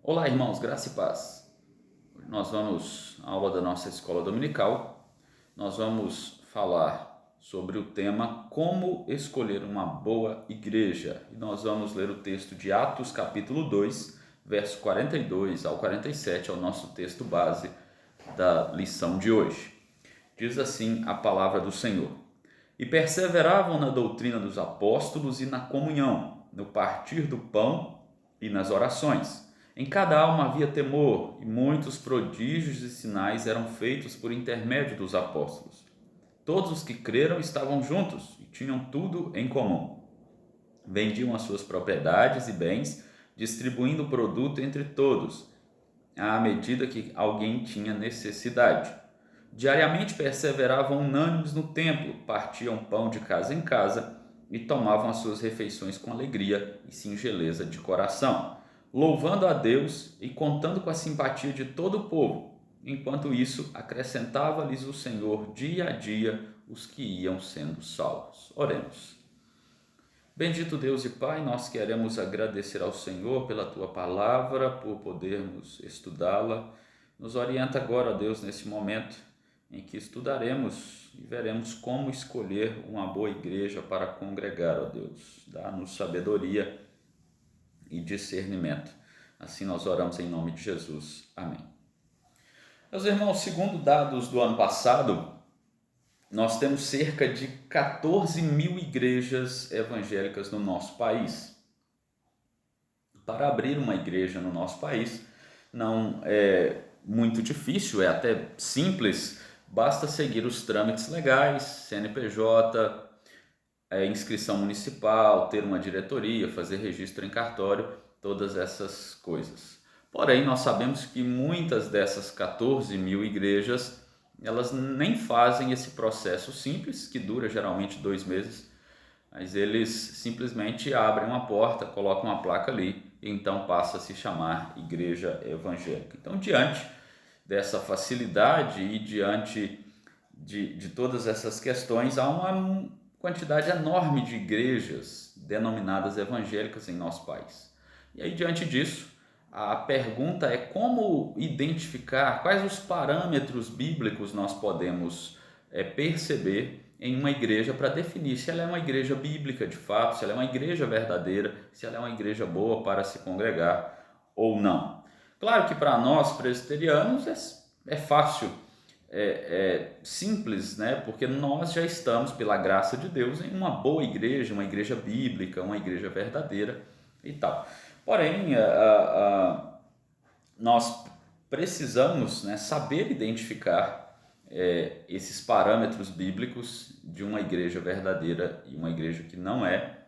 Olá, irmãos, graça e paz. Hoje nós vamos à aula da nossa escola dominical. Nós vamos falar sobre o tema Como escolher uma boa igreja. E nós vamos ler o texto de Atos, capítulo 2, verso 42 ao 47, é o nosso texto base da lição de hoje. Diz assim a palavra do Senhor: E perseveravam na doutrina dos apóstolos e na comunhão, no partir do pão e nas orações. Em cada alma havia temor, e muitos prodígios e sinais eram feitos por intermédio dos apóstolos. Todos os que creram estavam juntos e tinham tudo em comum. Vendiam as suas propriedades e bens, distribuindo o produto entre todos, à medida que alguém tinha necessidade. Diariamente perseveravam unânimes no templo, partiam pão de casa em casa e tomavam as suas refeições com alegria e singeleza de coração, louvando a Deus e contando com a simpatia de todo o povo. Enquanto isso, acrescentava-lhes o Senhor dia a dia os que iam sendo salvos. Oremos. Bendito Deus e Pai, nós queremos agradecer ao Senhor pela Tua palavra, por podermos estudá-la. Nos orienta agora, Deus, nesse momento em que estudaremos e veremos como escolher uma boa igreja para congregar, ó Deus. Dá-nos sabedoria e discernimento. Assim nós oramos em nome de Jesus. Amém. Meus irmãos, segundo dados do ano passado, nós temos cerca de 14 mil igrejas evangélicas no nosso país. Para abrir uma igreja no nosso país não é muito difícil, é até simples, basta seguir os trâmites legais, CNPJ, inscrição municipal, ter uma diretoria, fazer registro em cartório, todas essas coisas. Porém, nós sabemos que muitas dessas 14 mil igrejas elas nem fazem esse processo simples, que dura geralmente 2 meses, mas eles simplesmente abrem uma porta, colocam uma placa ali, e então passa a se chamar igreja evangélica. Então, diante dessa facilidade e diante de todas essas questões, há uma quantidade enorme de igrejas denominadas evangélicas em nosso país. E aí, diante disso, a pergunta é como identificar, quais os parâmetros bíblicos nós podemos perceber em uma igreja para definir se ela é uma igreja bíblica de fato, se ela é uma igreja verdadeira, se ela é uma igreja boa para se congregar ou não. Claro que para nós presbiterianos é fácil, simples, né? Porque nós já estamos, pela graça de Deus, em uma boa igreja, uma igreja bíblica, uma igreja verdadeira e tal. Porém, nós precisamos, né, saber identificar esses parâmetros bíblicos de uma igreja verdadeira e uma igreja que não é,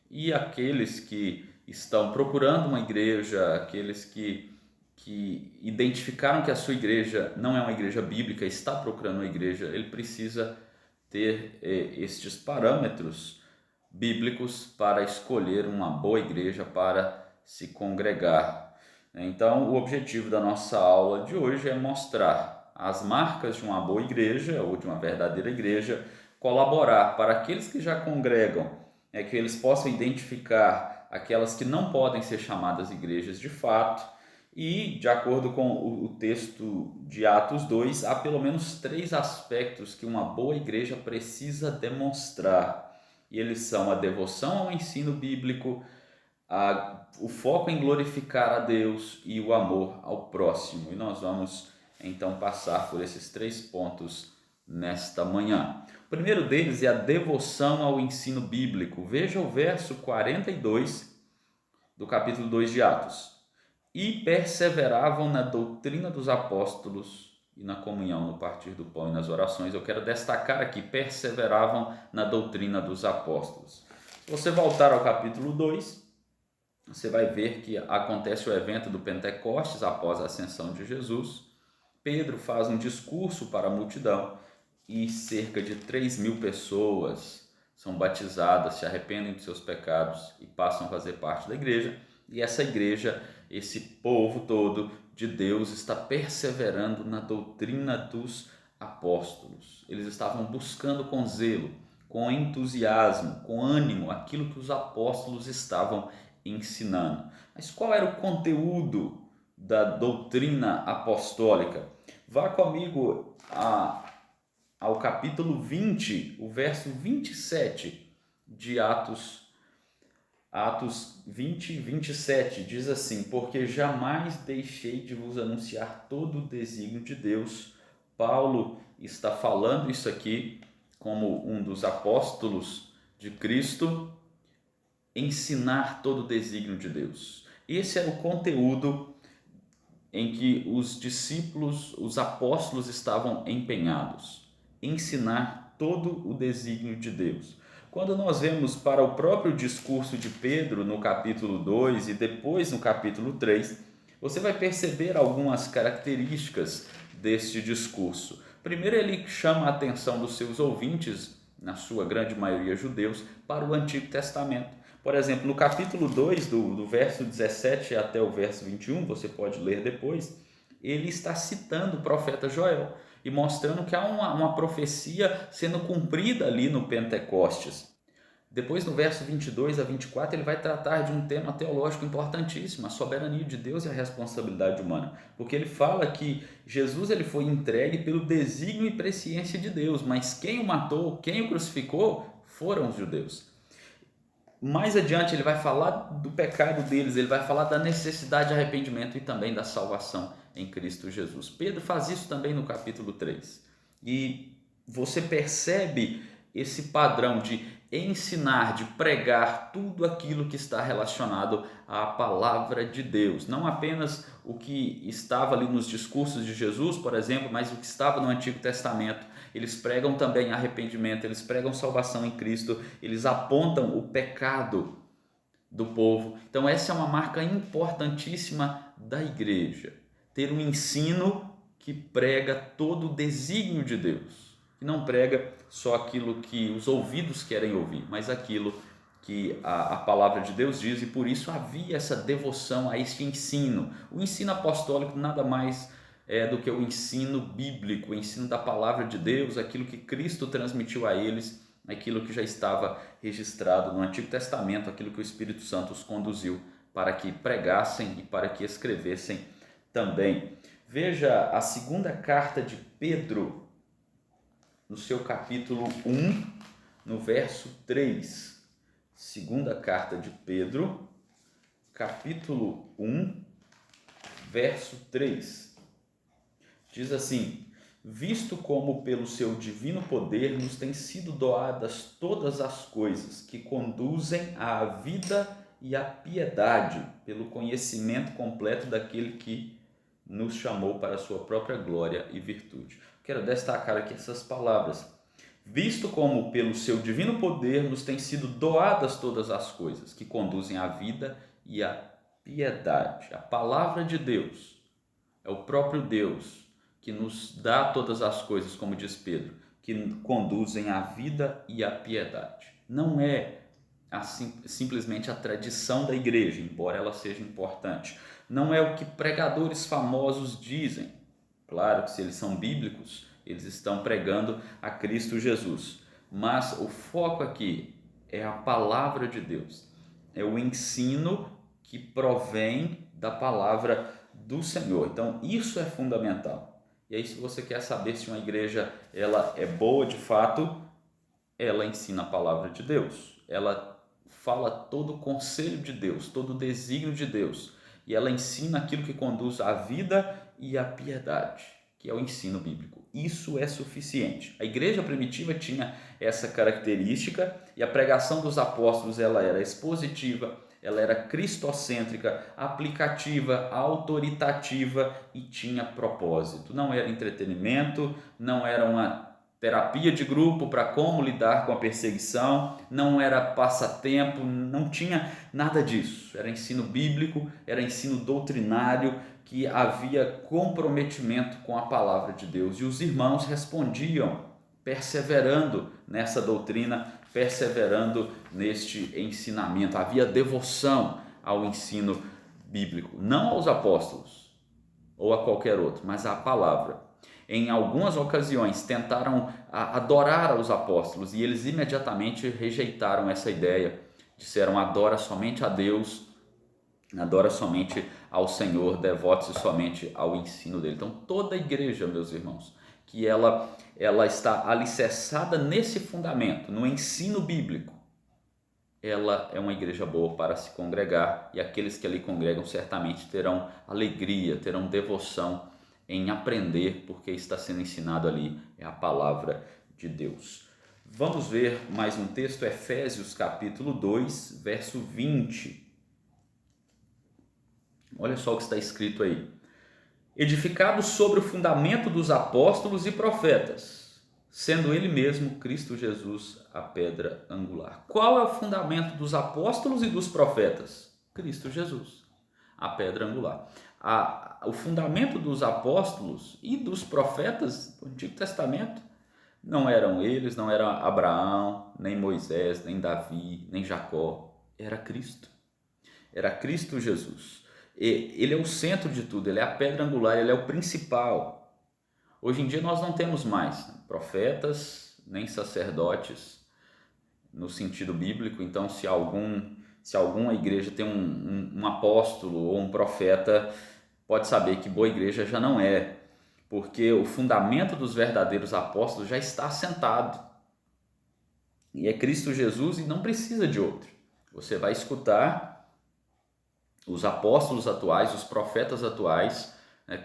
e aqueles que estão procurando uma igreja, aqueles que identificaram que a sua igreja não é uma igreja bíblica, está procurando uma igreja, ele precisa ter estes parâmetros bíblicos para escolher uma boa igreja para se congregar. Então, o objetivo da nossa aula de hoje é mostrar as marcas de uma boa igreja ou de uma verdadeira igreja, colaborar para aqueles que já congregam, que eles possam identificar aquelas que não podem ser chamadas igrejas de fato. E, de acordo com o texto de Atos 2, há pelo menos 3 aspectos que uma boa igreja precisa demonstrar. E eles são a devoção ao ensino bíblico, o foco em glorificar a Deus e o amor ao próximo. E nós vamos então passar por esses 3 pontos nesta manhã. O primeiro deles é a devoção ao ensino bíblico. Veja o verso 42 do capítulo 2 de Atos. E perseveravam na doutrina dos apóstolos e na comunhão, no partir do pão e nas orações. Eu quero destacar aqui, perseveravam na doutrina dos apóstolos. Se você voltar ao capítulo 2, você vai ver que acontece o evento do Pentecostes após a ascensão de Jesus. Pedro faz um discurso para a multidão e cerca de 3.000 pessoas são batizadas, se arrependem de seus pecados e passam a fazer parte da igreja. E essa igreja, esse povo todo de Deus está perseverando na doutrina dos apóstolos. Eles estavam buscando com zelo, com entusiasmo, com ânimo, aquilo que os apóstolos estavam ensinando. Mas qual era o conteúdo da doutrina apostólica. Vá comigo ao capítulo 20, o verso 27 de Atos 20, 27, diz assim: porque jamais deixei de vos anunciar todo o desígnio de Deus. Paulo está falando isso aqui como um dos apóstolos de Cristo, ensinar todo o desígnio de Deus. Esse era o conteúdo em que os discípulos, os apóstolos estavam empenhados, ensinar todo o desígnio de Deus. Quando nós vemos para o próprio discurso de Pedro no capítulo 2 e depois no capítulo 3, você vai perceber algumas características deste discurso. Primeiro, ele chama a atenção dos seus ouvintes, na sua grande maioria judeus, para o Antigo Testamento. Por exemplo, no capítulo 2, do verso 17 até o verso 21, você pode ler depois, ele está citando o profeta Joel e mostrando que há uma profecia sendo cumprida ali no Pentecostes. Depois, no verso 22 a 24, ele vai tratar de um tema teológico importantíssimo, a soberania de Deus e a responsabilidade humana. Porque ele fala que Jesus ele foi entregue pelo desígnio e presciência de Deus, mas quem o matou, quem o crucificou, foram os judeus. Mais adiante ele vai falar do pecado deles, ele vai falar da necessidade de arrependimento e também da salvação em Cristo Jesus. Pedro faz isso também no capítulo 3. E você percebe esse padrão de ensinar, de pregar tudo aquilo que está relacionado à palavra de Deus. Não apenas o que estava ali nos discursos de Jesus, por exemplo, mas o que estava no Antigo Testamento. Eles pregam também arrependimento, eles pregam salvação em Cristo, eles apontam o pecado do povo. Então essa é uma marca importantíssima da igreja, ter um ensino que prega todo o desígnio de Deus, que não prega só aquilo que os ouvidos querem ouvir, mas aquilo que a palavra de Deus diz, e por isso havia essa devoção a este ensino. O ensino apostólico nada mais do que o ensino bíblico, o ensino da palavra de Deus, aquilo que Cristo transmitiu a eles, aquilo que já estava registrado no Antigo Testamento, aquilo que o Espírito Santo os conduziu para que pregassem e para que escrevessem também. Veja a segunda carta de Pedro, no seu capítulo 1, no verso 3. Segunda carta de Pedro, capítulo 1, verso 3. Diz assim: visto como pelo seu divino poder nos têm sido doadas todas as coisas que conduzem à vida e à piedade, pelo conhecimento completo daquele que nos chamou para a sua própria glória e virtude. Quero destacar aqui essas palavras. Visto como pelo seu divino poder nos têm sido doadas todas as coisas que conduzem à vida e à piedade. A palavra de Deus é o próprio Deus que nos dá todas as coisas, como diz Pedro, que conduzem à vida e à piedade. Não é simplesmente a tradição da igreja, embora ela seja importante. Não é o que pregadores famosos dizem. Claro que se eles são bíblicos, eles estão pregando a Cristo Jesus. Mas o foco aqui é a palavra de Deus. É o ensino que provém da palavra do Senhor. Então, isso é fundamental. E aí, se você quer saber se uma igreja ela é boa de fato, ela ensina a palavra de Deus. Ela fala todo o conselho de Deus, todo o desígnio de Deus. E ela ensina aquilo que conduz à vida e à piedade, que é o ensino bíblico. Isso é suficiente. A igreja primitiva tinha essa característica e a pregação dos apóstolos ela era expositiva, ela era cristocêntrica, aplicativa, autoritativa e tinha propósito. Não era entretenimento, não era uma terapia de grupo para como lidar com a perseguição, não era passatempo, não tinha nada disso. Era ensino bíblico, era ensino doutrinário, que havia comprometimento com a palavra de Deus. E os irmãos respondiam, perseverando nessa doutrina, perseverando neste ensinamento. Havia devoção ao ensino bíblico, não aos apóstolos ou a qualquer outro, mas à palavra. Em algumas ocasiões tentaram adorar aos apóstolos e eles imediatamente rejeitaram essa ideia. Disseram: adora somente a Deus, adora somente ao Senhor, devote-se somente ao ensino dele. Então, toda a igreja, meus irmãos, que ela está alicerçada nesse fundamento, no ensino bíblico, ela é uma igreja boa para se congregar, e aqueles que ali congregam certamente terão alegria, terão devoção em aprender, porque está sendo ensinado ali é a palavra de Deus. Vamos ver mais um texto, Efésios capítulo 2, verso 20. Olha só o que está escrito aí. Edificado sobre o fundamento dos apóstolos e profetas, sendo ele mesmo, Cristo Jesus, a pedra angular. Qual é o fundamento dos apóstolos e dos profetas? Cristo Jesus, a pedra angular. O fundamento dos apóstolos e dos profetas do Antigo Testamento não eram eles, não era Abraão, nem Moisés, nem Davi, nem Jacó. Era Cristo. Era Cristo Jesus. Ele é o centro de tudo, ele é a pedra angular, ele é o principal. Hoje em dia nós não temos mais profetas, nem sacerdotes no sentido bíblico. Então, se alguma igreja tem um apóstolo ou um profeta, pode saber que boa igreja já não é, porque o fundamento dos verdadeiros apóstolos já está assentado. E é Cristo Jesus e não precisa de outro. Você vai escutar os apóstolos atuais, os profetas atuais,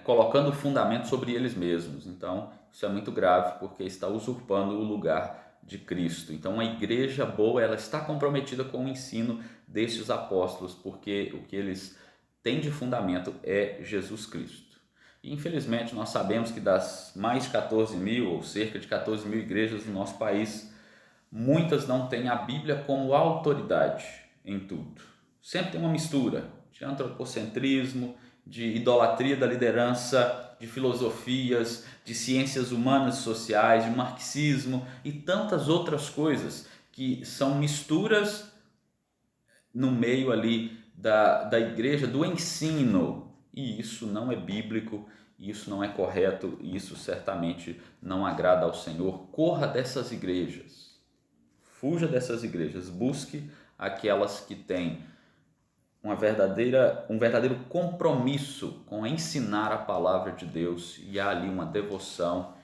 colocando o fundamento sobre eles mesmos. Então, isso é muito grave, porque está usurpando o lugar de Cristo. Então, a igreja boa, ela está comprometida com o ensino destes apóstolos, porque o que eles têm de fundamento é Jesus Cristo. E, infelizmente, nós sabemos que das mais de 14 mil, ou cerca de 14 mil igrejas no nosso país, muitas não têm a Bíblia como autoridade em tudo. Sempre tem uma mistura de antropocentrismo, de idolatria da liderança, de filosofias, de ciências humanas e sociais, de marxismo e tantas outras coisas que são misturas no meio ali da igreja, do ensino. E isso não é bíblico, isso não é correto, e isso certamente não agrada ao Senhor. Corra dessas igrejas, fuja dessas igrejas, busque aquelas que têm um verdadeiro compromisso com ensinar a palavra de Deus, e há ali uma devoção,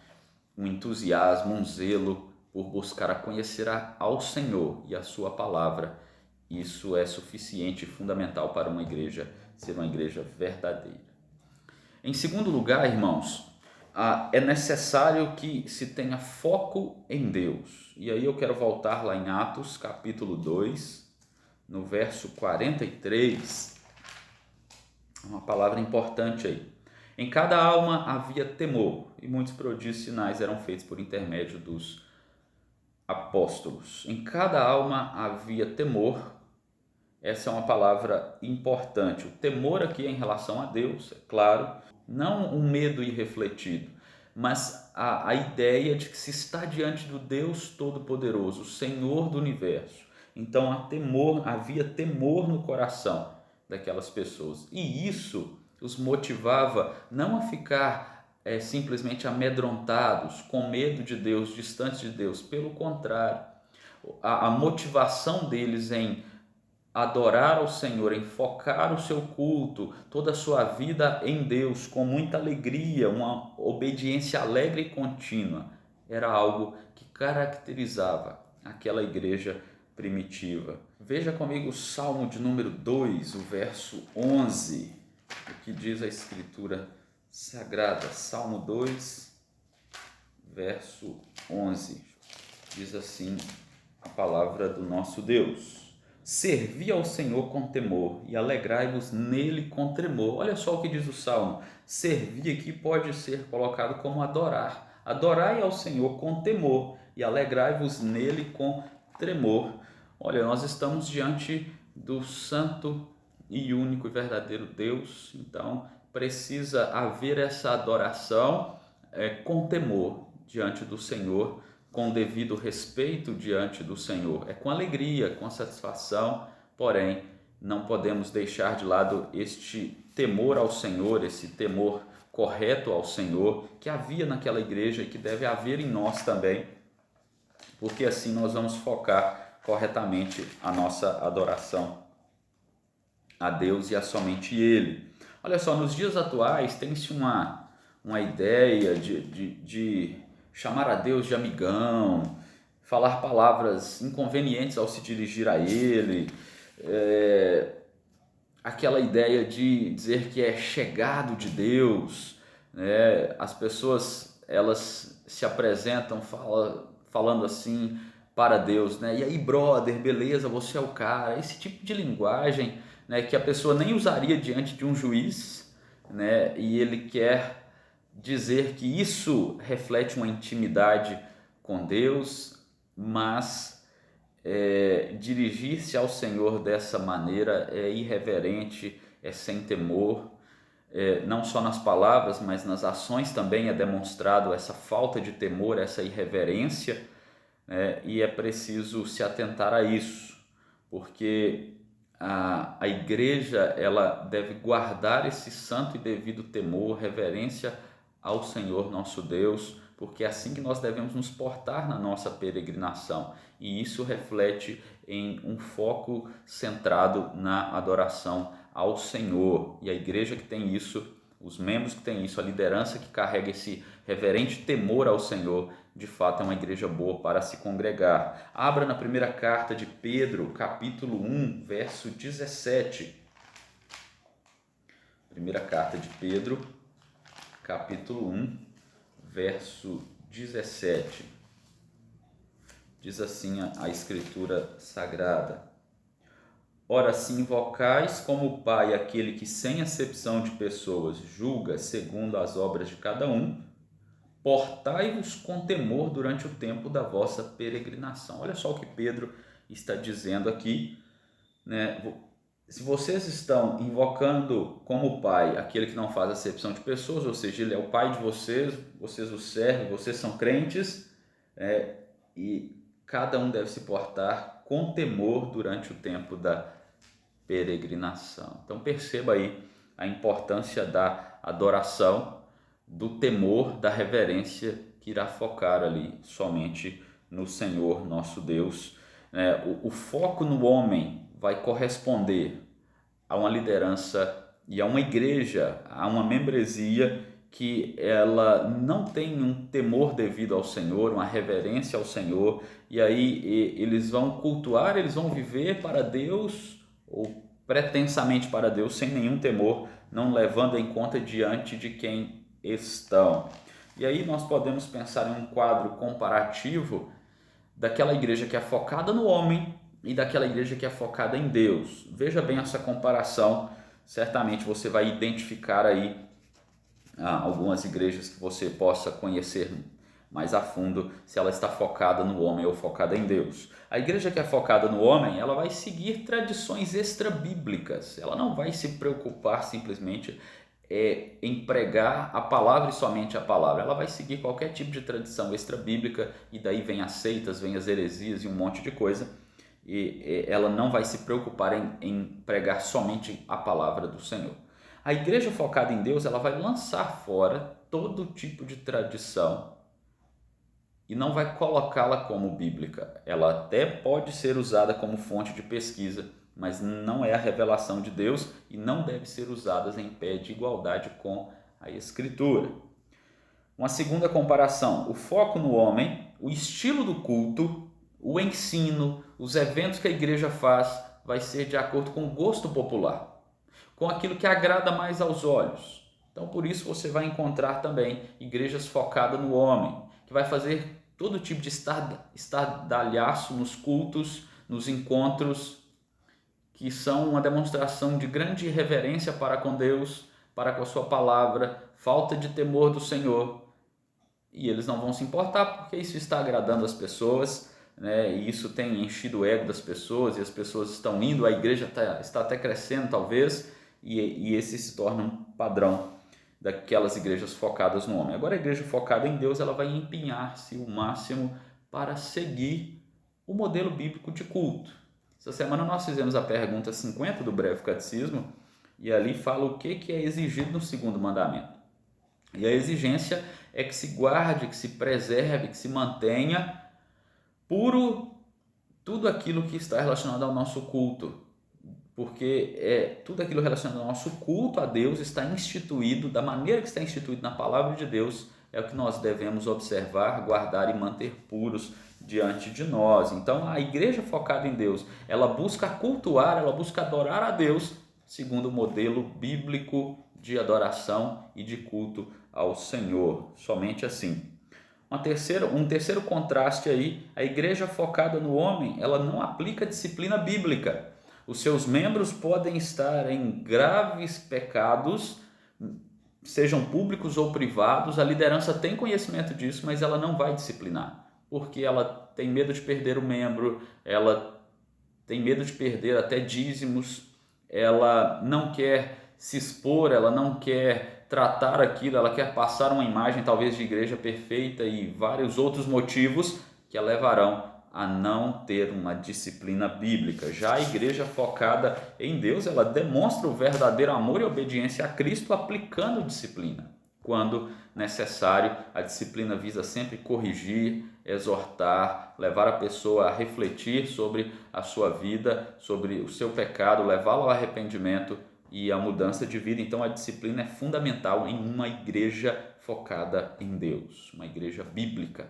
um entusiasmo, um zelo por buscar a conhecer ao Senhor e a sua palavra. Isso é suficiente e fundamental para uma igreja ser uma igreja verdadeira. Em segundo lugar, irmãos, é necessário que se tenha foco em Deus. E aí eu quero voltar lá em Atos capítulo 2, no verso 43, uma palavra importante aí. Em cada alma havia temor, e muitos prodígios e sinais eram feitos por intermédio dos apóstolos. Em cada alma havia temor. Essa é uma palavra importante. O temor aqui é em relação a Deus, é claro, não um medo irrefletido, mas a ideia de que se está diante do Deus Todo-Poderoso, o Senhor do Universo. Então havia temor no coração daquelas pessoas, e isso os motivava não a ficar simplesmente amedrontados, com medo de Deus, distantes de Deus. Pelo contrário, a motivação deles em adorar ao Senhor, em focar o seu culto, toda a sua vida em Deus, com muita alegria, uma obediência alegre e contínua, era algo que caracterizava aquela igreja primitiva. Veja comigo o Salmo de número 2, o verso 11, o que diz a Escritura Sagrada. Salmo 2, verso 11, diz assim a palavra do nosso Deus: servi ao Senhor com temor e alegrai-vos nele com tremor. Olha só o que diz o Salmo. Servir aqui pode ser colocado como adorar. Adorai ao Senhor com temor e alegrai-vos nele com tremor. Olha, nós estamos diante do santo e único e verdadeiro Deus, então precisa haver essa adoração com temor diante do Senhor, com devido respeito diante do Senhor. É com alegria, com satisfação, porém não podemos deixar de lado este temor ao Senhor, esse temor correto ao Senhor que havia naquela igreja e que deve haver em nós também, porque assim nós vamos focar corretamente a nossa adoração a Deus e a somente Ele. Olha só, nos dias atuais tem-se uma ideia de chamar a Deus de amigão, falar palavras inconvenientes ao se dirigir a Ele, aquela ideia de dizer que é chegado de Deus, né? As pessoas elas se apresentam falando assim para Deus, né? E aí, brother, beleza, você é o cara. Esse tipo de linguagem, né, que a pessoa nem usaria diante de um juiz, né? E ele quer dizer que isso reflete uma intimidade com Deus, mas dirigir-se ao Senhor dessa maneira é irreverente, é sem temor, não só nas palavras, mas nas ações também é demonstrado essa falta de temor, essa irreverência, e é preciso se atentar a isso, porque a igreja ela deve guardar esse santo e devido temor, reverência ao Senhor nosso Deus, porque é assim que nós devemos nos portar na nossa peregrinação, e isso reflete em um foco centrado na adoração ao Senhor. E a igreja que tem isso, os membros que têm isso, a liderança que carrega esse reverente temor ao Senhor, de fato é uma igreja boa para se congregar. Abra na primeira carta de Pedro, capítulo 1, verso 17. Primeira carta de Pedro, capítulo 1, verso 17. Diz assim a Escritura Sagrada: Ora, se invocais como Pai aquele que sem acepção de pessoas julga segundo as obras de cada um, portai-vos com temor durante o tempo da vossa peregrinação. Olha só o que Pedro está dizendo aqui, né? Se vocês estão invocando como Pai aquele que não faz acepção de pessoas, ou seja, Ele é o Pai de vocês, vocês o servem, vocês são crentes, e cada um deve se portar com temor durante o tempo da peregrinação. Então perceba aí a importância da adoração, do temor, da reverência que irá focar ali somente no Senhor nosso Deus. O foco no homem vai corresponder a uma liderança e a uma igreja, a uma membresia que ela não tem um temor devido ao Senhor, uma reverência ao Senhor, e aí eles vão cultuar, eles vão viver para Deus ou pretensamente para Deus sem nenhum temor, não levando em conta diante de quem estão. E aí nós podemos pensar em um quadro comparativo daquela igreja que é focada no homem e daquela igreja que é focada em Deus. Veja bem essa comparação, certamente você vai identificar aí algumas igrejas que você possa conhecer mais a fundo, se ela está focada no homem ou focada em Deus. A igreja que é focada no homem, ela vai seguir tradições extrabíblicas, ela não vai se preocupar simplesmente em pregar a palavra e somente a palavra, ela vai seguir qualquer tipo de tradição extrabíblica, e daí vem as seitas, vem as heresias e um monte de coisa, e ela não vai se preocupar em pregar somente a palavra do Senhor. A igreja focada em Deus, ela vai lançar fora todo tipo de tradição e não vai colocá-la como bíblica. Ela até pode ser usada como fonte de pesquisa, mas não é a revelação de Deus e não deve ser usada em pé de igualdade com a Escritura. Uma segunda comparação: o foco no homem, o estilo do culto, o ensino, os eventos que a igreja faz vai ser de acordo com o gosto popular, com aquilo que agrada mais aos olhos. Então, por isso você vai encontrar também igrejas focadas no homem, que vai fazer todo tipo de estardalhaço nos cultos, nos encontros, que são uma demonstração de grande reverência para com Deus, para com a sua palavra, falta de temor do Senhor. E eles não vão se importar, porque isso está agradando as pessoas, né? E isso tem enchido o ego das pessoas, e as pessoas estão indo, a igreja está até crescendo talvez, e esse se torna um padrão daquelas igrejas focadas no homem. Agora a igreja focada em Deus, ela vai empenhar-se o máximo para seguir o modelo bíblico de culto. Essa semana nós fizemos a pergunta 50 do Breve Catecismo, e ali fala o que é exigido no segundo mandamento. E a exigência é que se guarde, que se preserve, que se mantenha puro tudo aquilo que está relacionado ao nosso culto, porque tudo aquilo relacionado ao nosso culto a Deus está instituído, da maneira que está instituído na palavra de Deus, é o que nós devemos observar, guardar e manter puros diante de nós. Então a igreja focada em Deus, ela busca cultuar, ela busca adorar a Deus segundo o modelo bíblico de adoração e de culto ao Senhor, somente assim. Um terceiro contraste aí, a igreja focada no homem, ela não aplica disciplina bíblica. Os seus membros podem estar em graves pecados, sejam públicos ou privados, a liderança tem conhecimento disso, mas ela não vai disciplinar, porque ela tem medo de perder o membro, ela tem medo de perder até dízimos, ela não quer se expor, ela não quer tratar aquilo, ela quer passar uma imagem talvez de igreja perfeita e vários outros motivos que a levarão a não ter uma disciplina bíblica. Já a igreja focada em Deus, ela demonstra o verdadeiro amor e obediência a Cristo aplicando disciplina. Quando necessário, a disciplina visa sempre corrigir, exortar, levar a pessoa a refletir sobre a sua vida, sobre o seu pecado, levá-lo ao arrependimento e a mudança de vida. Então a disciplina é fundamental em uma igreja focada em Deus, uma igreja bíblica.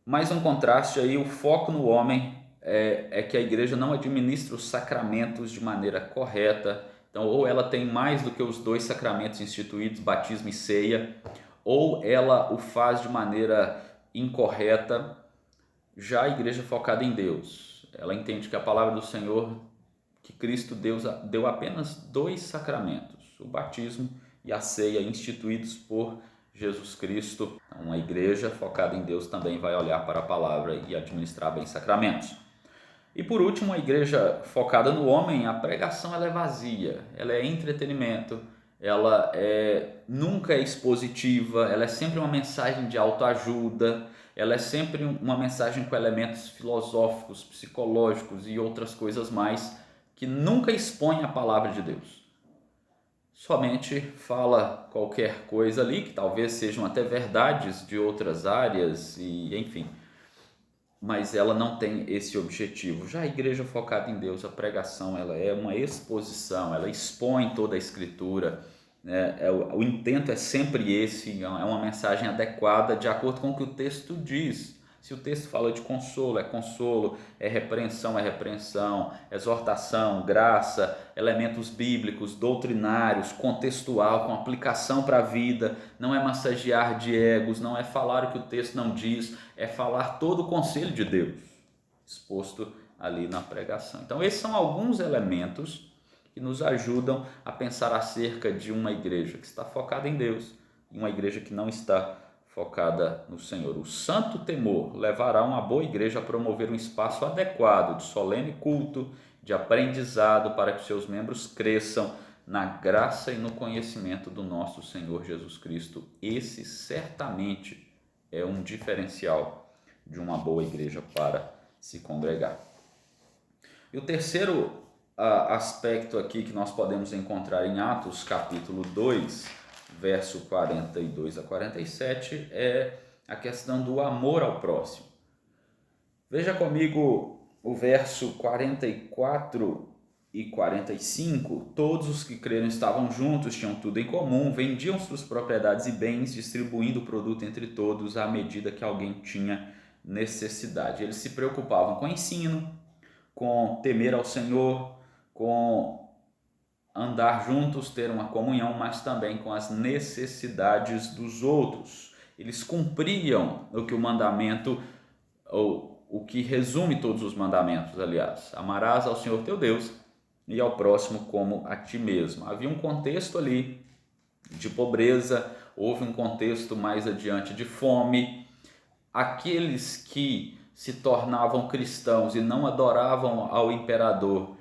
Mais um contraste aí, o foco no homem é que a igreja não administra os sacramentos de maneira correta. Então, ou ela tem mais do que os 2 sacramentos instituídos, batismo e ceia, ou ela o faz de maneira incorreta. Já a igreja focada em Deus, ela entende que a palavra do Senhor, que Cristo deu apenas 2 sacramentos, o batismo e a ceia, instituídos por Jesus Cristo. Uma igreja focada em Deus também vai olhar para a palavra e administrar bem sacramentos. E por último, a igreja focada no homem, a pregação ela é vazia, ela é entretenimento, ela nunca é expositiva, ela é sempre uma mensagem de autoajuda, ela é sempre uma mensagem com elementos filosóficos, psicológicos e outras coisas mais, que nunca expõe a palavra de Deus. Somente fala qualquer coisa ali, que talvez sejam até verdades de outras áreas, e enfim, mas ela não tem esse objetivo. Já a igreja focada em Deus, a pregação, ela é uma exposição, ela expõe toda a escritura, né? O intento é sempre esse, é uma mensagem adequada de acordo com o que o texto diz. Se o texto fala de consolo, é repreensão, exortação, graça, elementos bíblicos, doutrinários, contextual, com aplicação para a vida. Não é massagear de egos, não é falar o que o texto não diz, é falar todo o conselho de Deus, exposto ali na pregação. Então esses são alguns elementos que nos ajudam a pensar acerca de uma igreja que está focada em Deus e uma igreja que não está focada no Senhor. O santo temor levará uma boa igreja a promover um espaço adequado de solene culto, de aprendizado, para que seus membros cresçam na graça e no conhecimento do nosso Senhor Jesus Cristo. Esse certamente é um diferencial de uma boa igreja para se congregar. E o terceiro aspecto aqui que nós podemos encontrar em Atos capítulo 2, verso 42 a 47, é a questão do amor ao próximo. Veja comigo o verso 44 e 45. Todos os que creram estavam juntos, tinham tudo em comum, vendiam suas propriedades e bens, distribuindo o produto entre todos à medida que alguém tinha necessidade. Eles se preocupavam com o ensino, com temer ao Senhor, com andar juntos, ter uma comunhão, mas também com as necessidades dos outros. Eles cumpriam o que o mandamento, ou o que resume todos os mandamentos, aliás: amarás ao Senhor teu Deus e ao próximo como a ti mesmo. Havia um contexto ali de pobreza, houve um contexto mais adiante de fome. Aqueles que se tornavam cristãos e não adoravam ao imperador,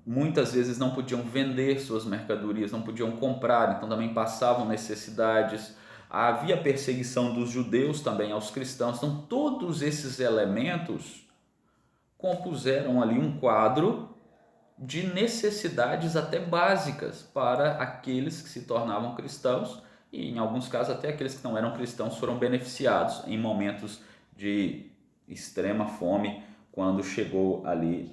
muitas vezes não podiam vender suas mercadorias, não podiam comprar, então também passavam necessidades. Havia perseguição dos judeus também aos cristãos. Então todos esses elementos compuseram ali um quadro de necessidades até básicas para aqueles que se tornavam cristãos, e em alguns casos até aqueles que não eram cristãos foram beneficiados em momentos de extrema fome quando chegou ali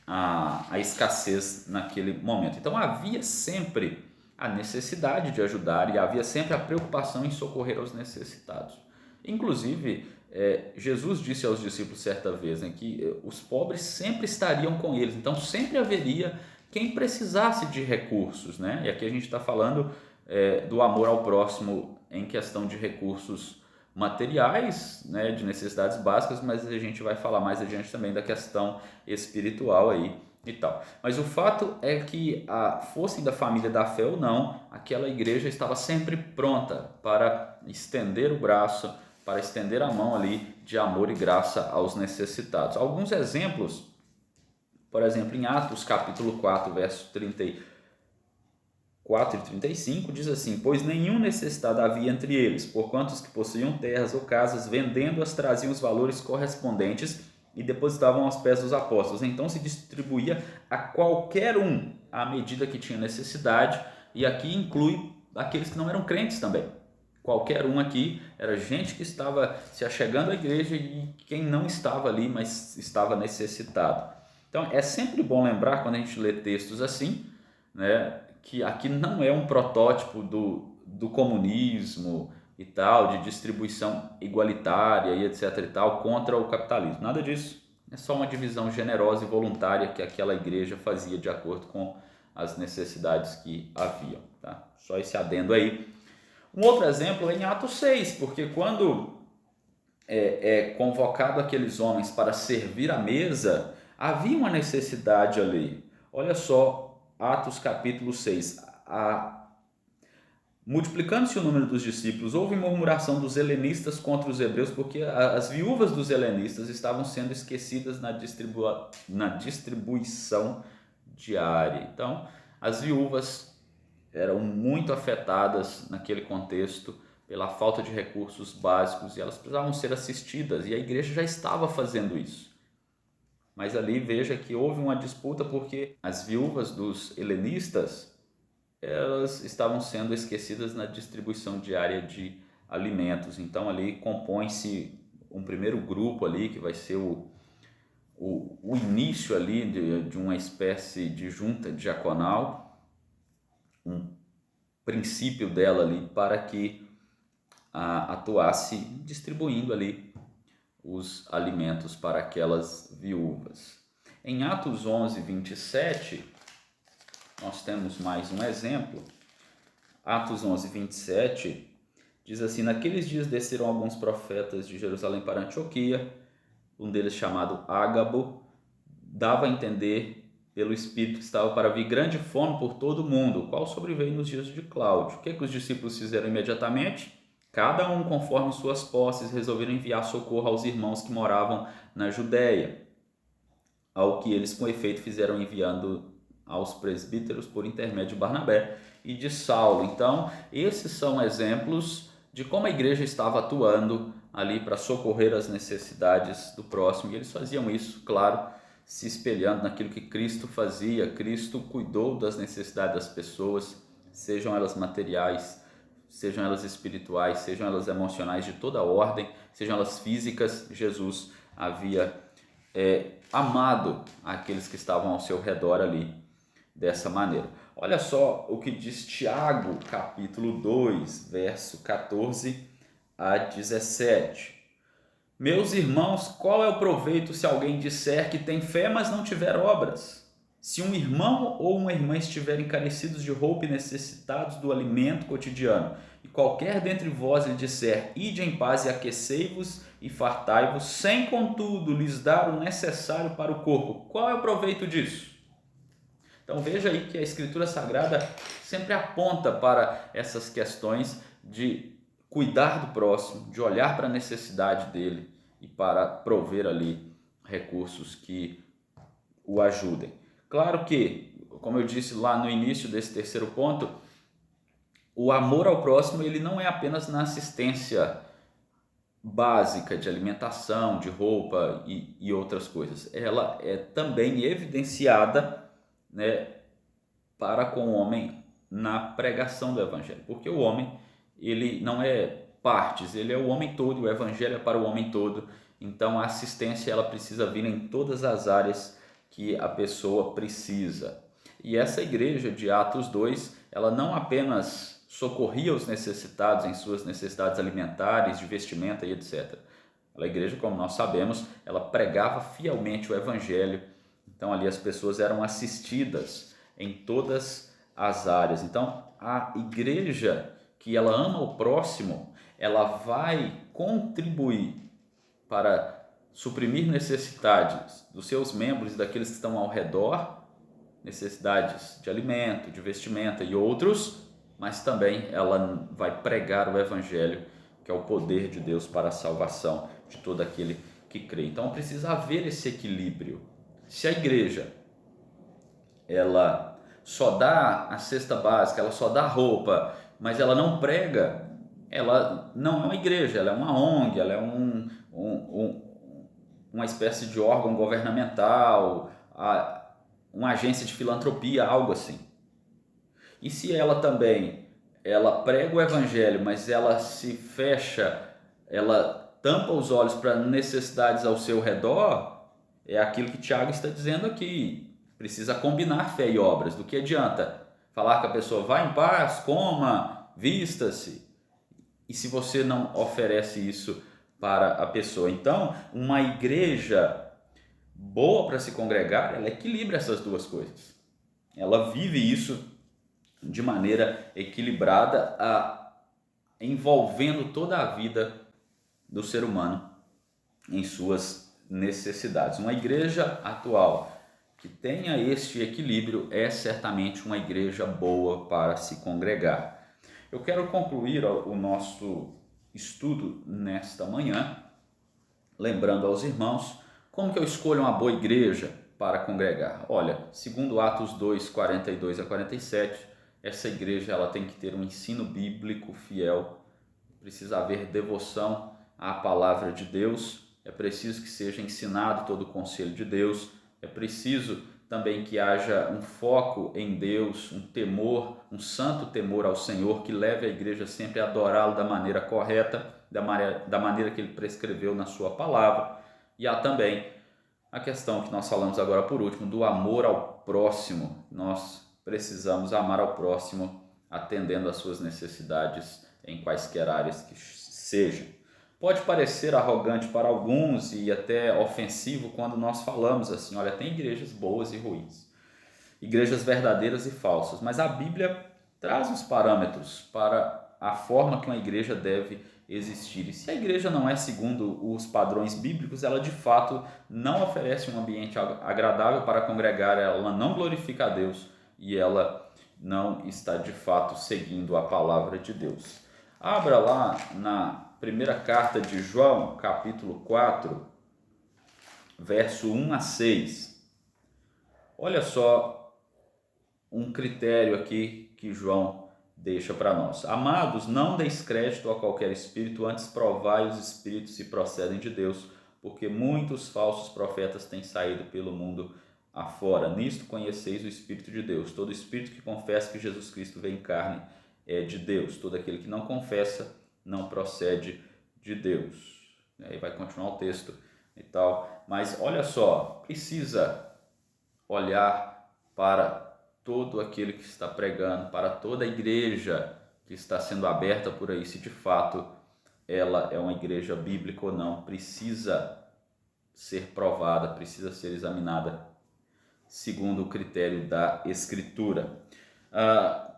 a escassez naquele momento. Então havia sempre a necessidade de ajudar e havia sempre a preocupação em socorrer aos necessitados. Inclusive, Jesus disse aos discípulos certa vez, né, que os pobres sempre estariam com eles, então sempre haveria quem precisasse de recursos, né? E aqui a gente está falando do amor ao próximo em questão de recursos materiais, né, de necessidades básicas, mas a gente vai falar mais adiante também da questão espiritual aí e tal. Mas o fato é que, fossem da família da fé ou não, aquela igreja estava sempre pronta para estender o braço, para estender a mão ali de amor e graça aos necessitados. Alguns exemplos, por exemplo, em Atos capítulo 4, verso 34 e 35, diz assim: pois nenhum necessitado havia entre eles, porquanto os que possuíam terras ou casas, vendendo-as, traziam os valores correspondentes e depositavam aos pés dos apóstolos. Então se distribuía a qualquer um à medida que tinha necessidade, e aqui inclui aqueles que não eram crentes também. Qualquer um aqui era gente que estava se achegando à igreja e quem não estava ali, mas estava necessitado. Então é sempre bom lembrar, quando a gente lê textos assim, né, que aqui não é um protótipo do comunismo e tal, de distribuição igualitária e etc e tal, contra o capitalismo. Nada disso. É só uma divisão generosa e voluntária que aquela igreja fazia de acordo com as necessidades que haviam. Tá? Só esse adendo aí. Um outro exemplo é em Atos 6, porque quando é convocado aqueles homens para servir à mesa, havia uma necessidade ali. Olha só, Atos capítulo 6. Multiplicando-se o número dos discípulos, houve murmuração dos helenistas contra os hebreus, porque as viúvas dos helenistas estavam sendo esquecidas na distribuição diária. Então, as viúvas eram muito afetadas naquele contexto pela falta de recursos básicos e elas precisavam ser assistidas, e a igreja já estava fazendo isso. Mas ali veja que houve uma disputa porque as viúvas dos helenistas, elas estavam sendo esquecidas na distribuição diária de alimentos. Então ali compõe-se um primeiro grupo ali que vai ser o início ali de uma espécie de junta diaconal, um princípio dela ali para que atuasse distribuindo ali os alimentos para aquelas viúvas. Em Atos 11, 27, nós temos mais um exemplo. Atos 11, 27 diz assim: naqueles dias desceram alguns profetas de Jerusalém para Antioquia, um deles chamado Ágabo, dava a entender pelo Espírito que estava para vir grande fome por todo o mundo, qual sobreveio nos dias de Cláudio. O que os discípulos fizeram imediatamente? Cada um, conforme suas posses, resolveram enviar socorro aos irmãos que moravam na Judéia, ao que eles com efeito fizeram, enviando aos presbíteros por intermédio de Barnabé e de Saulo. Então, esses são exemplos de como a igreja estava atuando ali para socorrer as necessidades do próximo, e eles faziam isso, claro, se espelhando naquilo que Cristo fazia. Cristo cuidou das necessidades das pessoas, sejam elas materiais, sejam elas espirituais, sejam elas emocionais, de toda ordem, sejam elas físicas. Jesus havia amado aqueles que estavam ao seu redor ali dessa maneira. Olha só o que diz Tiago, capítulo 2, verso 14 a 17. Meus irmãos, qual é o proveito se alguém disser que tem fé, mas não tiver obras? Se um irmão ou uma irmã estiverem carecidos de roupa e necessitados do alimento cotidiano, e qualquer dentre vós lhe disser, ide em paz e aquecei-vos e fartai-vos, sem contudo lhes dar o necessário para o corpo, qual é o proveito disso? Então veja aí que a Escritura Sagrada sempre aponta para essas questões de cuidar do próximo, de olhar para a necessidade dele e para prover ali recursos que o ajudem. Claro que, como eu disse lá no início desse terceiro ponto, o amor ao próximo ele não é apenas na assistência básica de alimentação, de roupa e outras coisas. Ela é também evidenciada, né, para com o homem na pregação do Evangelho, porque o homem ele não é partes, ele é o homem todo, o Evangelho é para o homem todo, Então a assistência ela precisa vir em todas as áreas que a pessoa precisa. E essa igreja de Atos 2, ela não apenas socorria os necessitados em suas necessidades alimentares, de vestimenta e etc. A igreja, como nós sabemos, ela pregava fielmente o evangelho. Então ali as pessoas eram assistidas em todas as áreas. Então a igreja que ela ama o próximo, ela vai contribuir para suprimir necessidades dos seus membros e daqueles que estão ao redor, necessidades de alimento, de vestimenta e outros, mas também ela vai pregar o evangelho, que é o poder de Deus para a salvação de todo aquele que crê. Então precisa haver esse equilíbrio. Se a igreja ela só dá a cesta básica, ela só dá roupa, mas ela não prega, ela não é uma igreja, ela é uma ONG, ela é uma espécie de órgão governamental, uma agência de filantropia, algo assim. E se ela também ela prega o evangelho, mas ela se fecha, ela tampa os olhos para necessidades ao seu redor, é aquilo que Tiago está dizendo aqui. Precisa combinar fé e obras. Do que adianta falar que a pessoa vá em paz, coma, vista-se, e se você não oferece isso para a pessoa? Então, uma igreja boa para se congregar, ela equilibra essas duas coisas. Ela vive isso de maneira equilibrada, envolvendo toda a vida do ser humano em suas necessidades. Uma igreja atual que tenha este equilíbrio é certamente uma igreja boa para se congregar. Eu quero concluir o nosso estudo nesta manhã, lembrando aos irmãos como que eu escolho uma boa igreja para congregar. Olha, segundo Atos 2, 42 a 47, essa igreja ela tem que ter um ensino bíblico fiel, precisa haver devoção à palavra de Deus, é preciso que seja ensinado todo o conselho de Deus, é preciso também que haja um foco em Deus, um temor, um santo temor ao Senhor, que leve a igreja sempre a adorá-lo da maneira correta, da maneira que ele prescreveu na sua palavra. E há também a questão que nós falamos agora por último, do amor ao próximo. Nós precisamos amar ao próximo, atendendo às suas necessidades em quaisquer áreas que sejam. Pode parecer arrogante para alguns e até ofensivo quando nós falamos assim, olha, tem igrejas boas e ruins, igrejas verdadeiras e falsas, mas a Bíblia traz os parâmetros para a forma que uma igreja deve existir. E se a igreja não é segundo os padrões bíblicos, ela de fato não oferece um ambiente agradável para congregar, ela não glorifica a Deus e ela não está de fato seguindo a palavra de Deus. Abra lá na primeira carta de João, capítulo 4, verso 1 a 6. Olha só um critério aqui que João deixa para nós. Amados, não deis crédito a qualquer espírito, antes provai os espíritos se procedem de Deus, porque muitos falsos profetas têm saído pelo mundo afora. Nisto conheceis o Espírito de Deus. Todo espírito que confessa que Jesus Cristo veio em carne é de Deus. Todo aquele que não confessa não procede de Deus. Aí vai continuar o texto e tal. Mas olha só, precisa olhar para todo aquele que está pregando, para toda a igreja que está sendo aberta por aí, se de fato ela é uma igreja bíblica ou não, precisa ser provada, precisa ser examinada segundo o critério da Escritura.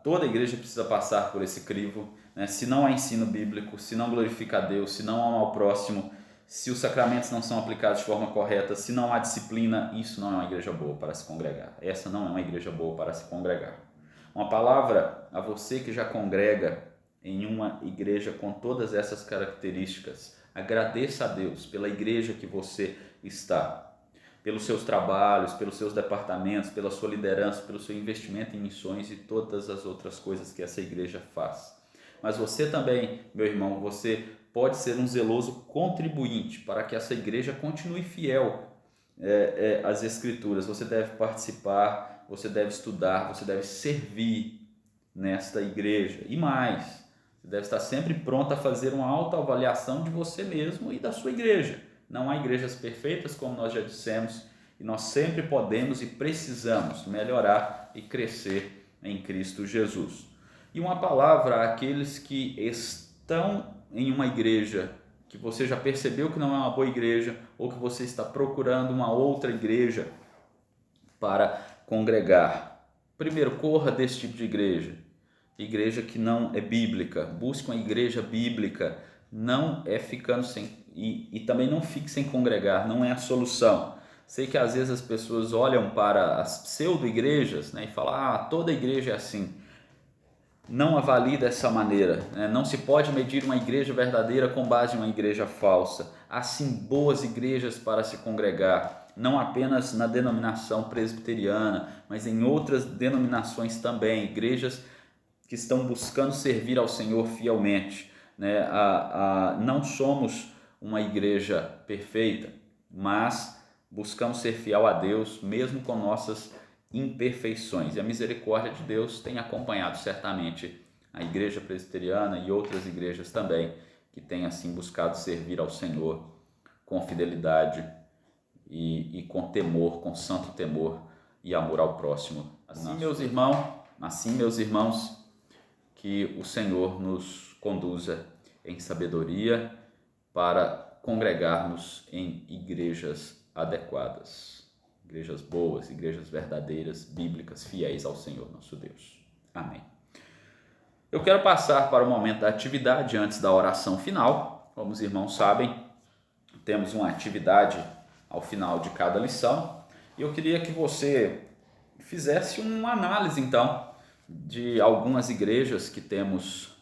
Toda igreja precisa passar por esse crivo, né? Se não há ensino bíblico, se não glorifica a Deus, se não ama ao próximo, se os sacramentos não são aplicados de forma correta, se não há disciplina, isso não é uma igreja boa para se congregar. Essa não é uma igreja boa para se congregar. Uma palavra a você que já congrega em uma igreja com todas essas características. Agradeça a Deus pela igreja que você está, pelos seus trabalhos, pelos seus departamentos, pela sua liderança, pelo seu investimento em missões e todas as outras coisas que essa igreja faz. Mas você também, meu irmão, você pode ser um zeloso contribuinte para que essa igreja continue fiel às Escrituras. Você deve participar, você deve estudar, você deve servir nesta igreja. E mais, você deve estar sempre pronto a fazer uma autoavaliação de você mesmo e da sua igreja. Não há igrejas perfeitas, como nós já dissemos, e nós sempre podemos e precisamos melhorar e crescer em Cristo Jesus. E uma palavra àqueles que estão em uma igreja que você já percebeu que não é uma boa igreja, ou que você está procurando uma outra igreja para congregar. Primeiro, corra desse tipo de igreja que não é bíblica. Busque uma igreja bíblica, não é ficando sem, e também não fique sem congregar, não é a solução. Sei que às vezes as pessoas olham para as pseudo-igrejas, né, e falam, toda igreja é assim. Não avalie dessa maneira, né? Não se pode medir uma igreja verdadeira com base em uma igreja falsa. Há sim boas igrejas para se congregar, não apenas na denominação presbiteriana, mas em outras denominações também, igrejas que estão buscando servir ao Senhor fielmente, né? Não somos uma igreja perfeita, mas buscamos ser fiel a Deus, mesmo com nossas imperfeições. E a misericórdia de Deus tem acompanhado certamente a igreja presbiteriana e outras igrejas também, que têm assim buscado servir ao Senhor com fidelidade e com temor, com santo temor e amor ao próximo. Assim, meus irmãos, que o Senhor nos conduza em sabedoria para congregarmos em igrejas adequadas, igrejas boas, igrejas verdadeiras, bíblicas, fiéis ao Senhor nosso Deus. Amém. Eu quero passar para o momento da atividade antes da oração final. Como os irmãos sabem, temos uma atividade ao final de cada lição e eu queria que você fizesse uma análise então de algumas igrejas que temos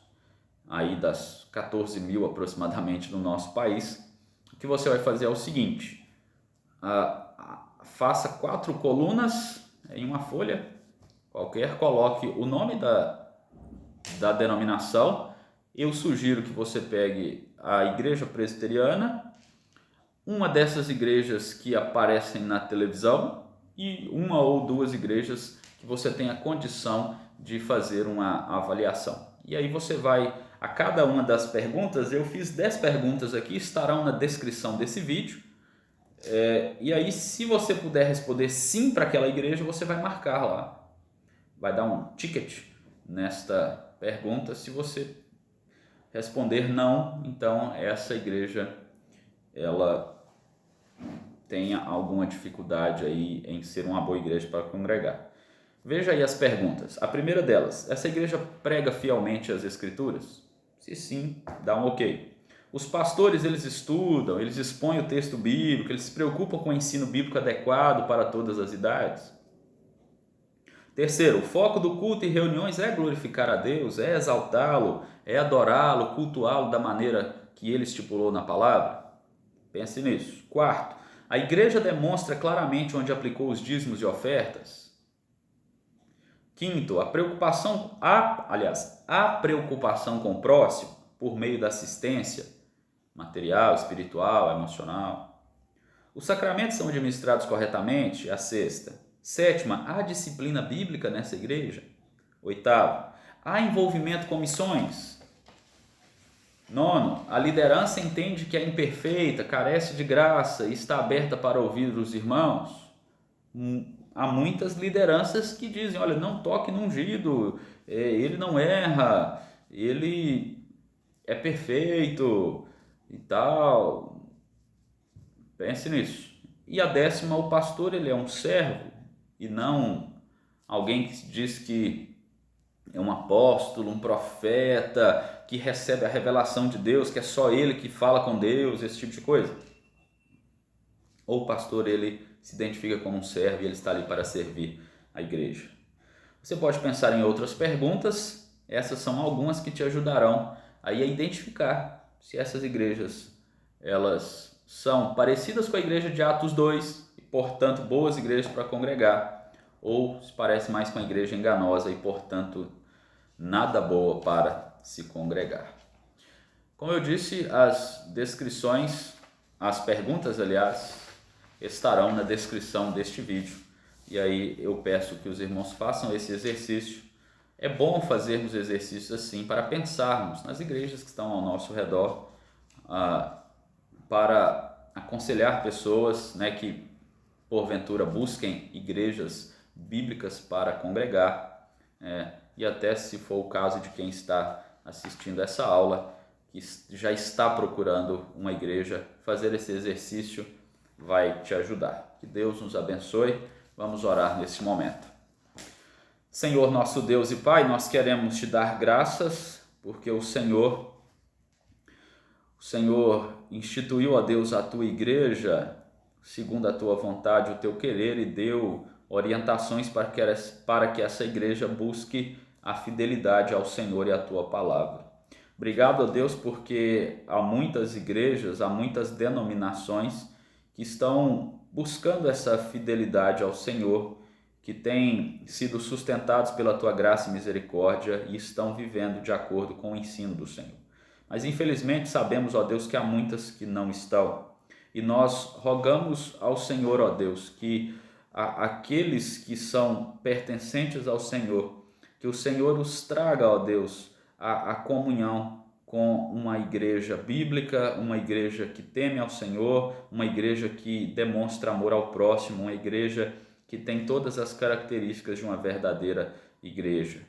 aí, das 14 mil aproximadamente no nosso país. O que você vai fazer é o seguinte: faça 4 colunas em uma folha qualquer, coloque o nome da denominação. Eu sugiro que você pegue a igreja presbiteriana, uma dessas igrejas que aparecem na televisão e uma ou duas igrejas que você tenha condição de fazer uma avaliação. E aí você vai, a cada uma das perguntas, eu fiz 10 perguntas aqui, estarão na descrição desse vídeo. E aí, se você puder responder sim para aquela igreja, você vai marcar lá, vai dar um ticket nesta pergunta. Se você responder não, então essa igreja ela tenha alguma dificuldade aí em ser uma boa igreja para congregar. Veja aí as perguntas. A primeira delas: essa igreja prega fielmente as Escrituras? Se sim, dá um ok. Os pastores, eles estudam, eles expõem o texto bíblico, eles se preocupam com o ensino bíblico adequado para todas as idades? Terceiro, o foco do culto e reuniões é glorificar a Deus, é exaltá-lo, é adorá-lo, cultuá-lo da maneira que ele estipulou na palavra? Pense nisso. Quarto, a igreja demonstra claramente onde aplicou os dízimos e ofertas? Quinto, a preocupação com o próximo por meio da assistência material, espiritual, emocional. Os sacramentos são administrados corretamente? A sexta. Sétima, há disciplina bíblica nessa igreja? Oitavo, há envolvimento com missões? Nono, a liderança entende que é imperfeita, carece de graça e está aberta para ouvir os irmãos? Há muitas lideranças que dizem: olha, não toque no ungido, ele não erra, ele é perfeito e tal. Pense nisso. E a décima, o pastor, ele é um servo e não alguém que diz que é um apóstolo, um profeta, que recebe a revelação de Deus, que é só ele que fala com Deus, esse tipo de coisa. Ou o pastor, ele se identifica como um servo e ele está ali para servir a igreja. Você pode pensar em outras perguntas, essas são algumas que te ajudarão aí a identificar se essas igrejas elas são parecidas com a igreja de Atos 2 e, portanto, boas igrejas para congregar, ou se parece mais com a igreja enganosa e, portanto, nada boa para se congregar. Como eu disse, as descrições, as perguntas, aliás, estarão na descrição deste vídeo. E aí eu peço que os irmãos façam esse exercício. É bom fazermos exercícios assim para pensarmos nas igrejas que estão ao nosso redor, para aconselhar pessoas, né, que porventura busquem igrejas bíblicas para congregar, e até se for o caso de quem está assistindo essa aula, que já está procurando uma igreja, fazer esse exercício vai te ajudar. Que Deus nos abençoe. Vamos orar nesse momento. Senhor, nosso Deus e Pai, nós queremos te dar graças porque o Senhor instituiu, ó Deus, a tua igreja segundo a tua vontade, o teu querer, e deu orientações para que essa igreja busque a fidelidade ao Senhor e à tua palavra. Obrigado, ó Deus, porque há muitas igrejas, há muitas denominações que estão buscando essa fidelidade ao Senhor, que têm sido sustentados pela tua graça e misericórdia e estão vivendo de acordo com o ensino do Senhor. Mas infelizmente sabemos, ó Deus, que há muitas que não estão. E nós rogamos ao Senhor, ó Deus, que aqueles que são pertencentes ao Senhor, que o Senhor os traga, ó Deus, a comunhão com uma igreja bíblica, uma igreja que teme ao Senhor, uma igreja que demonstra amor ao próximo, uma igreja que tem todas as características de uma verdadeira igreja.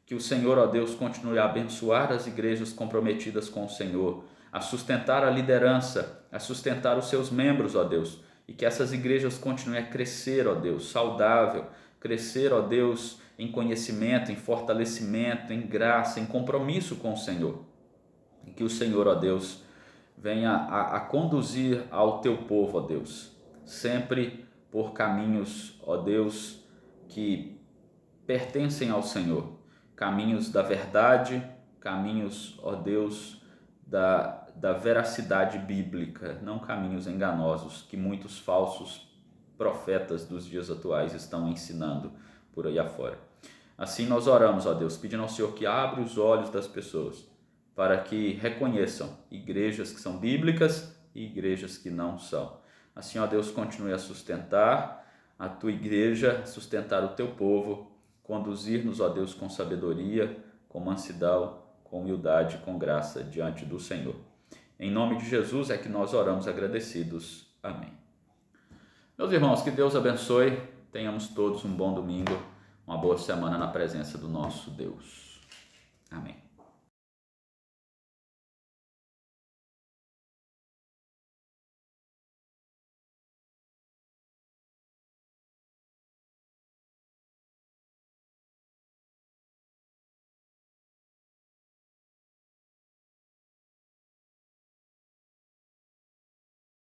Que o Senhor, ó Deus, continue a abençoar as igrejas comprometidas com o Senhor, a sustentar a liderança, a sustentar os seus membros, ó Deus, e que essas igrejas continuem a crescer, ó Deus, saudável, crescer, ó Deus, em conhecimento, em fortalecimento, em graça, em compromisso com o Senhor. E que o Senhor, ó Deus, venha a conduzir ao teu povo, ó Deus, sempre por caminhos, ó Deus, que pertencem ao Senhor, caminhos da verdade, caminhos, ó Deus, da veracidade bíblica, não caminhos enganosos que muitos falsos profetas dos dias atuais estão ensinando por aí afora. Assim nós oramos, ó Deus, pedindo ao Senhor que abra os olhos das pessoas para que reconheçam igrejas que são bíblicas e igrejas que não são. Assim, ó Deus, continue a sustentar a tua igreja, sustentar o teu povo, conduzir-nos, ó Deus, com sabedoria, com mansidão, com humildade, com graça diante do Senhor. Em nome de Jesus é que nós oramos agradecidos. Amém. Meus irmãos, que Deus abençoe, tenhamos todos um bom domingo, uma boa semana na presença do nosso Deus. Amém.